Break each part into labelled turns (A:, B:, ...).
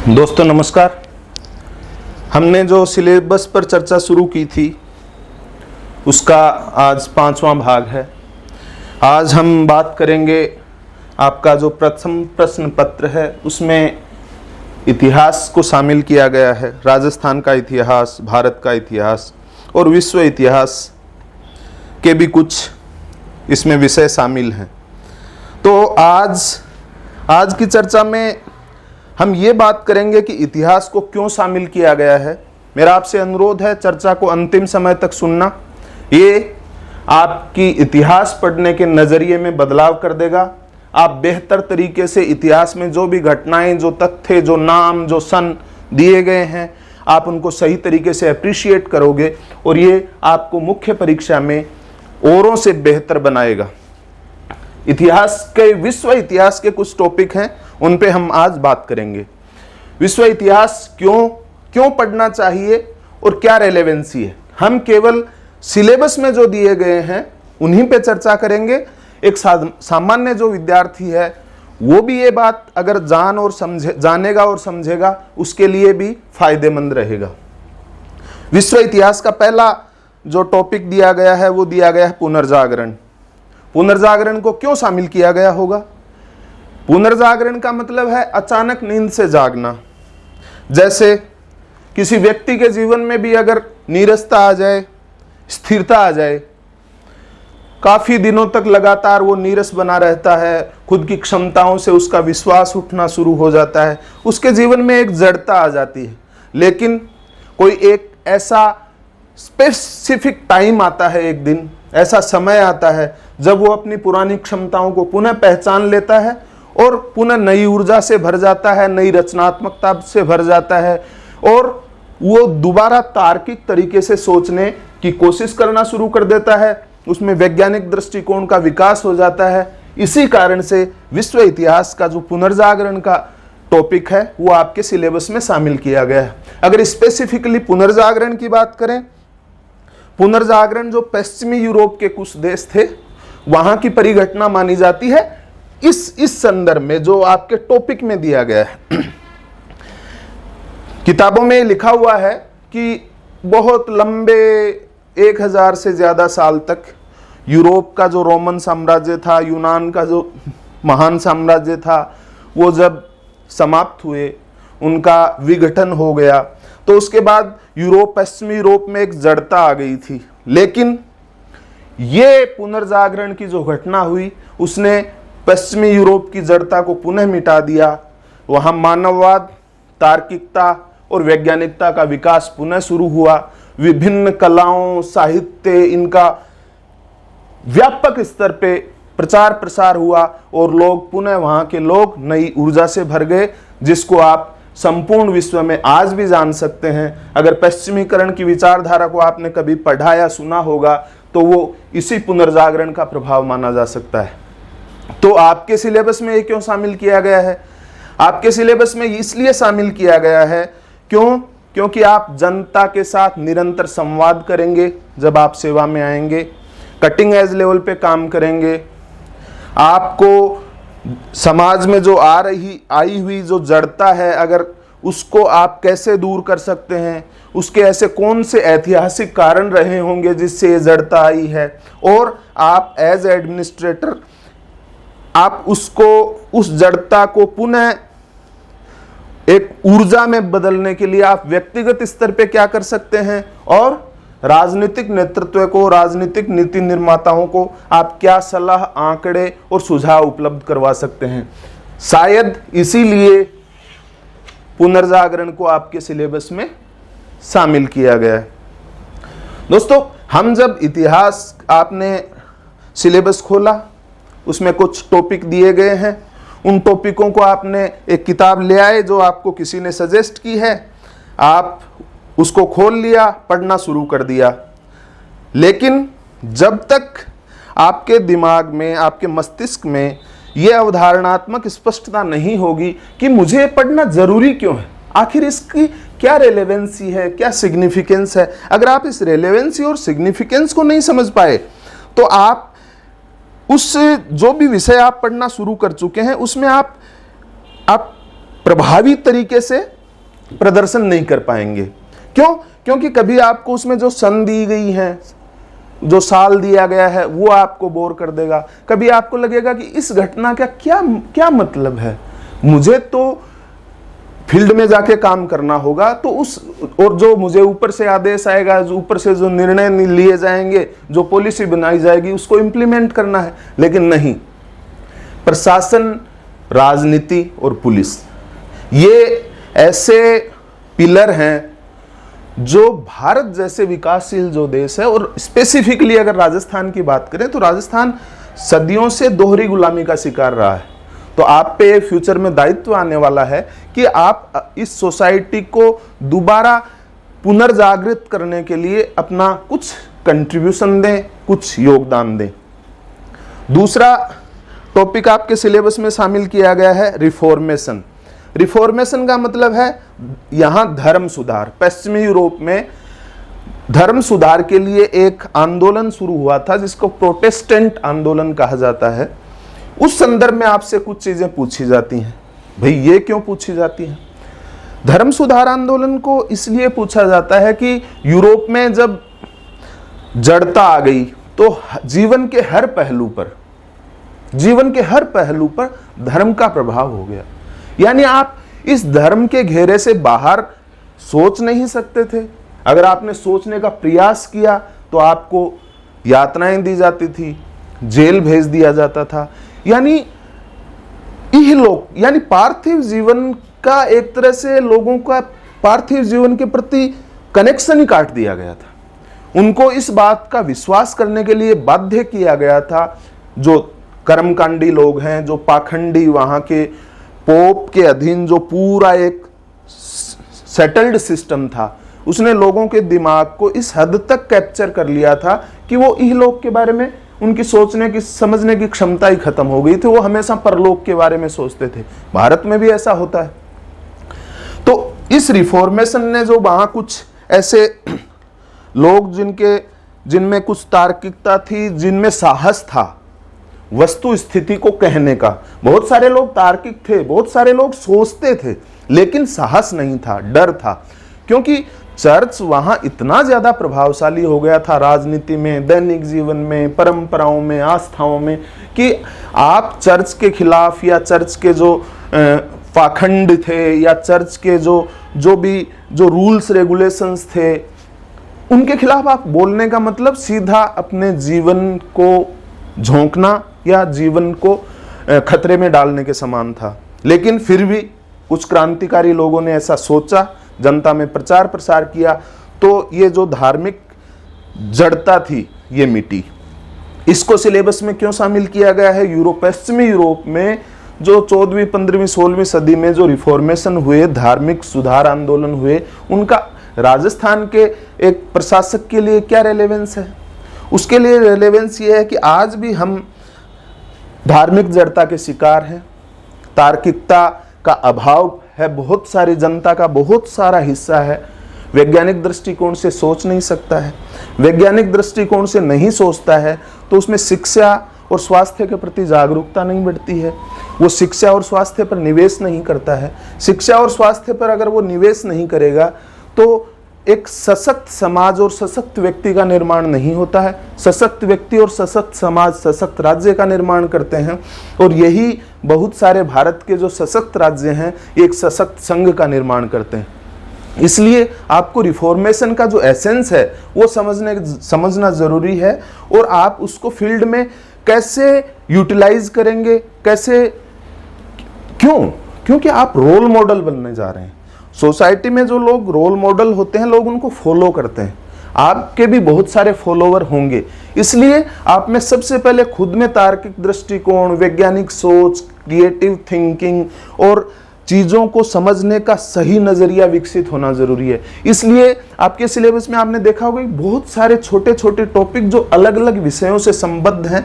A: दोस्तों नमस्कार। हमने जो सिलेबस पर चर्चा शुरू की थी उसका आज 5वां भाग है। आज हम बात करेंगे, आपका जो प्रथम प्रश्न पत्र है उसमें इतिहास को शामिल किया गया है। राजस्थान का इतिहास, भारत का इतिहास और विश्व इतिहास के भी कुछ इसमें विषय शामिल हैं। तो आज की चर्चा में हम ये बात करेंगे कि इतिहास को क्यों शामिल किया गया है। मेरा आपसे अनुरोध है चर्चा को अंतिम समय तक सुनना। ये आपकी इतिहास पढ़ने के नज़रिए में बदलाव कर देगा। आप बेहतर तरीके से इतिहास में जो भी घटनाएं, जो तथ्य, जो नाम, जो सन दिए गए हैं, आप उनको सही तरीके से अप्रिशिएट करोगे और ये आपको मुख्य परीक्षा में औरों से बेहतर बनाएगा। इतिहास के, विश्व इतिहास के कुछ टॉपिक हैं, उन पे हम आज बात करेंगे। विश्व इतिहास क्यों पढ़ना चाहिए और क्या रेलेवेंसी है। हम केवल सिलेबस में जो दिए गए हैं उन्हीं पे चर्चा करेंगे। एक सामान्य जो विद्यार्थी है वो भी ये बात अगर जानेगा और समझेगा, उसके लिए भी फायदेमंद रहेगा। विश्व इतिहास का पहला जो टॉपिक दिया गया है वो दिया गया है पुनर्जागरण। पुनर्जागरण को क्यों शामिल किया गया होगा। पुनर्जागरण का मतलब है अचानक नींद से जागना। जैसे किसी व्यक्ति के जीवन में भी अगर नीरसता आ जाए, स्थिरता आ जाए, काफी दिनों तक लगातार वो नीरस बना रहता है, खुद की क्षमताओं से उसका विश्वास उठना शुरू हो जाता है, उसके जीवन में एक जड़ता आ जाती है। लेकिन कोई एक ऐसा स्पेसिफिक टाइम आता है, एक दिन ऐसा समय आता है जब वो अपनी पुरानी क्षमताओं को पुनः पहचान लेता है और पुनः नई ऊर्जा से भर जाता है, नई रचनात्मकता से भर जाता है और वो दोबारा तार्किक तरीके से सोचने की कोशिश करना शुरू कर देता है। उसमें वैज्ञानिक दृष्टिकोण का विकास हो जाता है। इसी कारण से विश्व इतिहास का जो पुनर्जागरण का टॉपिक है वो आपके सिलेबस में शामिल किया गया है। अगर स्पेसिफिकली पुनर्जागरण की बात करें, पुनर्जागरण जो पश्चिमी यूरोप के कुछ देश थे वहां की परिघटना मानी जाती है। इस संदर्भ में जो आपके टॉपिक में दिया गया है, किताबों में लिखा हुआ है कि बहुत लंबे 1000 से ज्यादा साल तक यूरोप का जो रोमन साम्राज्य था, यूनान का जो महान साम्राज्य था, वो जब समाप्त हुए, उनका विघटन हो गया, तो उसके बाद पश्चिमी यूरोप में एक जड़ता आ गई थी। लेकिन ये पुनर्जागरण की जो घटना हुई उसने पश्चिमी यूरोप की जड़ता को पुनः मिटा दिया। वहां मानववाद, तार्किकता और वैज्ञानिकता का विकास पुनः शुरू हुआ। विभिन्न कलाओं, साहित्य, इनका व्यापक स्तर पे प्रचार प्रसार हुआ और लोग पुनः, वहां के लोग नई ऊर्जा से भर गए, जिसको आप संपूर्ण विश्व में आज भी जान सकते हैं। अगर पश्चिमीकरण की विचारधारा को आपने कभी पढ़ा या सुना होगा तो वो इसी पुनर्जागरण का प्रभाव माना जा सकता है। तो आपके सिलेबस में ये क्यों शामिल किया गया है। आपके सिलेबस में इसलिए शामिल किया गया है क्योंकि आप जनता के साथ निरंतर संवाद करेंगे। जब आप सेवा में आएंगे, कटिंग एज लेवल पे काम करेंगे। आपको समाज में जो आई हुई जो जड़ता है, अगर उसको आप कैसे दूर कर सकते हैं, उसके ऐसे कौन से ऐतिहासिक कारण रहे होंगे जिससे ये जड़ता आई है, और आप एज एडमिनिस्ट्रेटर आप उस जड़ता को पुनः एक ऊर्जा में बदलने के लिए आप व्यक्तिगत स्तर पे क्या कर सकते हैं, और राजनीतिक नेतृत्व को, राजनीतिक नीति निर्माताओं को आप क्या सलाह, आंकड़े और सुझाव उपलब्ध करवा सकते हैं। शायद इसीलिए पुनर्जागरण को आपके सिलेबस में शामिल किया गया है। दोस्तों, हम जब इतिहास, आपने सिलेबस खोला, उसमें कुछ टॉपिक दिए गए हैं, उन टॉपिकों को आपने एक किताब ले आए जो आपको किसी ने सजेस्ट की है, आप उसको खोल लिया, पढ़ना शुरू कर दिया। लेकिन जब तक आपके दिमाग में, आपके मस्तिष्क में यह अवधारणात्मक स्पष्टता नहीं होगी कि मुझे पढ़ना जरूरी क्यों है, आखिर इसकी क्या रेलेवेंसी है, क्या सिग्निफिकेंस है, अगर आप इस रेलेवेंसी और सिग्निफिकेंस को नहीं समझ पाए तो आप उस जो भी विषय आप पढ़ना शुरू कर चुके हैं उसमें आप प्रभावी तरीके से प्रदर्शन नहीं कर पाएंगे। क्यों? क्योंकि कभी आपको उसमें जो सन दी गई है, जो साल दिया गया है, वो आपको बोर कर देगा। कभी आपको लगेगा कि इस घटना का क्या क्या मतलब है, मुझे तो फील्ड में जाके काम करना होगा, तो उस और जो मुझे ऊपर से आदेश आएगा, जो ऊपर से जो निर्णय लिए जाएंगे, जो पॉलिसी बनाई जाएगी, उसको इम्प्लीमेंट करना है। लेकिन नहीं, प्रशासन, राजनीति और पुलिस, ये ऐसे पिलर हैं जो भारत जैसे विकासशील जो देश है, और स्पेसिफिकली अगर राजस्थान की बात करें तो राजस्थान सदियों से दोहरी गुलामी का शिकार रहा है। तो आप पे फ्यूचर में दायित्व आने वाला है कि आप इस सोसाइटी को दोबारा पुनर्जागृत करने के लिए अपना कुछ कंट्रीब्यूशन दें, कुछ योगदान दें। दूसरा टॉपिक आपके सिलेबस में शामिल किया गया है रिफॉर्मेशन। रिफॉर्मेशन का मतलब है यहां धर्म सुधार। पश्चिमी यूरोप में धर्म सुधार के लिए एक आंदोलन शुरू हुआ था जिसको प्रोटेस्टेंट आंदोलन कहा जाता है। उस संदर्भ में आपसे कुछ चीजें पूछी जाती हैं। भाई ये क्यों पूछी जाती हैं? धर्म सुधार आंदोलन को इसलिए पूछा जाता है कि यूरोप में जब जड़ता आ गई तो जीवन के हर पहलू पर धर्म का प्रभाव हो गया। यानी आप इस धर्म के घेरे से बाहर सोच नहीं सकते थे। अगर आपने सोचने का प्रयास किया तो आपको यातनाएं दी जाती थी, जेल भेज दिया जाता था। यानी इहलोक यानी पार्थिव जीवन का एक तरह से लोगों का पार्थिव जीवन के प्रति कनेक्शन ही काट दिया गया था। उनको इस बात का विश्वास करने के लिए बाध्य किया गया था। जो कर्मकांडी लोग हैं, जो पाखंडी, वहां के पोप के अधीन जो पूरा एक सेटल्ड सिस्टम था, उसने लोगों के दिमाग को इस हद तक कैप्चर कर लिया था कि वो इहलोक के बारे में उनकी सोचने की, समझने की क्षमता ही खत्म हो गई थी। वो हमेशा परलोक के बारे में सोचते थे। भारत में भी ऐसा होता है। तो इस रिफॉर्मेशन ने जो वहां कुछ ऐसे लोग जिनमें कुछ तार्किकता थी, जिनमें साहस था वस्तु स्थिति को कहने का। बहुत सारे लोग तार्किक थे, बहुत सारे लोग सोचते थे, लेकिन साहस नहीं था, डर था। क्योंकि चर्च वहां इतना ज्यादा प्रभावशाली हो गया था राजनीति में, दैनिक जीवन में, परंपराओं में, आस्थाओं में, कि आप चर्च के खिलाफ या चर्च के जो पाखंड थे या चर्च के जो रूल्स रेगुलेशंस थे, उनके खिलाफ आप बोलने का मतलब सीधा अपने जीवन को झोंकना या जीवन को खतरे में डालने के समान था। लेकिन फिर भी कुछ क्रांतिकारी लोगों ने ऐसा सोचा, जनता में प्रचार प्रसार किया, तो ये जो धार्मिक जड़ता थी ये मिटी। इसको सिलेबस में क्यों शामिल किया गया है? पश्चिमी यूरोप में जो 14वीं, 15वीं, 16वीं सदी में जो रिफॉर्मेशन हुए, धार्मिक सुधार आंदोलन हुए, उनका राजस्थान के एक प्रशासक के लिए क्या रेलेवेंस है? उसके लिए रेलेवेंस ये है कि आज भी हम धार्मिक जड़ता के शिकार हैं। तार्किकता का अभाव है। बहुत सारी जनता का बहुत सारा हिस्सा है वैज्ञानिक दृष्टिकोण से सोच नहीं सकता है। वैज्ञानिक दृष्टिकोण से नहीं सोचता है तो उसमें शिक्षा और स्वास्थ्य के प्रति जागरूकता नहीं बढ़ती है। वो शिक्षा और स्वास्थ्य पर निवेश नहीं करता है। शिक्षा और स्वास्थ्य पर अगर वो निवेश नहीं करेगा तो एक सशक्त समाज और सशक्त व्यक्ति का निर्माण नहीं होता है। सशक्त व्यक्ति और सशक्त समाज सशक्त राज्य का निर्माण करते हैं, और यही बहुत सारे भारत के जो सशक्त राज्य हैं एक सशक्त संघ का निर्माण करते हैं। इसलिए आपको रिफॉर्मेशन का जो एसेंस है वो समझना जरूरी है, और आप उसको फील्ड में कैसे यूटिलाइज करेंगे, कैसे, क्योंकि आप रोल मॉडल बनने जा रहे हैं। सोसाइटी में जो लोग रोल मॉडल होते हैं, लोग उनको फॉलो करते हैं। आपके भी बहुत सारे फॉलोवर होंगे, इसलिए आप में सबसे पहले खुद में तार्किक दृष्टिकोण, वैज्ञानिक सोच, क्रिएटिव थिंकिंग और चीज़ों को समझने का सही नज़रिया विकसित होना जरूरी है। इसलिए आपके सिलेबस में आपने देखा होगा बहुत सारे छोटे छोटे टॉपिक जो अलग अलग विषयों से संबद्ध हैं।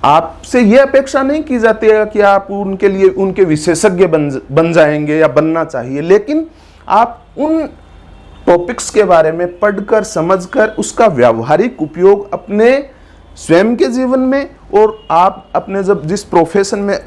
A: आपसे ये अपेक्षा नहीं की जाती है कि आप उनके लिए उनके विशेषज्ञ बन जाएंगे या बनना चाहिए, लेकिन आप उन टॉपिक्स के बारे में पढ़कर, समझकर उसका व्यावहारिक उपयोग अपने स्वयं के जीवन में, और आप अपने जब जिस प्रोफेशन में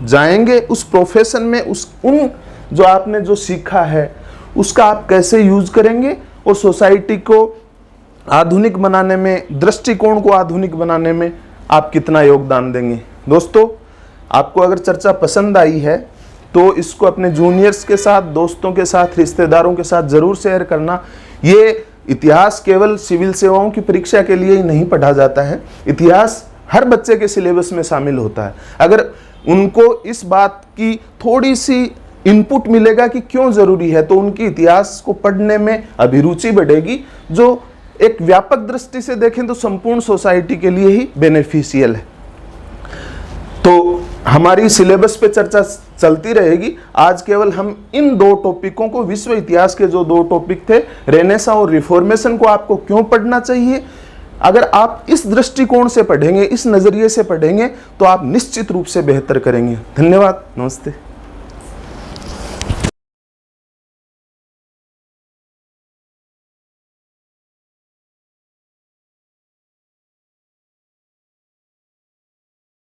A: जाएंगे उस प्रोफेशन में उन जो आपने जो सीखा है उसका आप कैसे यूज करेंगे और सोसाइटी को आधुनिक बनाने में, दृष्टिकोण को आधुनिक बनाने में आप कितना योगदान देंगे। दोस्तों, आपको अगर चर्चा पसंद आई है तो इसको अपने जूनियर्स के साथ, दोस्तों के साथ, रिश्तेदारों के साथ जरूर शेयर करना। ये इतिहास केवल सिविल सेवाओं की परीक्षा के लिए ही नहीं पढ़ा जाता है, इतिहास हर बच्चे के सिलेबस में शामिल होता है। अगर उनको इस बात की थोड़ी सी इनपुट मिलेगा कि क्यों जरूरी है, तो उनकी इतिहास को पढ़ने में अभिरुचि बढ़ेगी, जो एक व्यापक दृष्टि से देखें तो संपूर्ण सोसाइटी के लिए ही बेनिफिशियल है। तो हमारी सिलेबस पे चर्चा चलती रहेगी। आज केवल हम इन 2 टॉपिकों को, विश्व इतिहास के जो 2 टॉपिक थे, रेनेसां और रिफॉर्मेशन को आपको क्यों पढ़ना चाहिए, अगर आप इस दृष्टिकोण से पढ़ेंगे, इस नजरिए से पढ़ेंगे तो आप निश्चित रूप से बेहतर करेंगे। धन्यवाद, नमस्ते।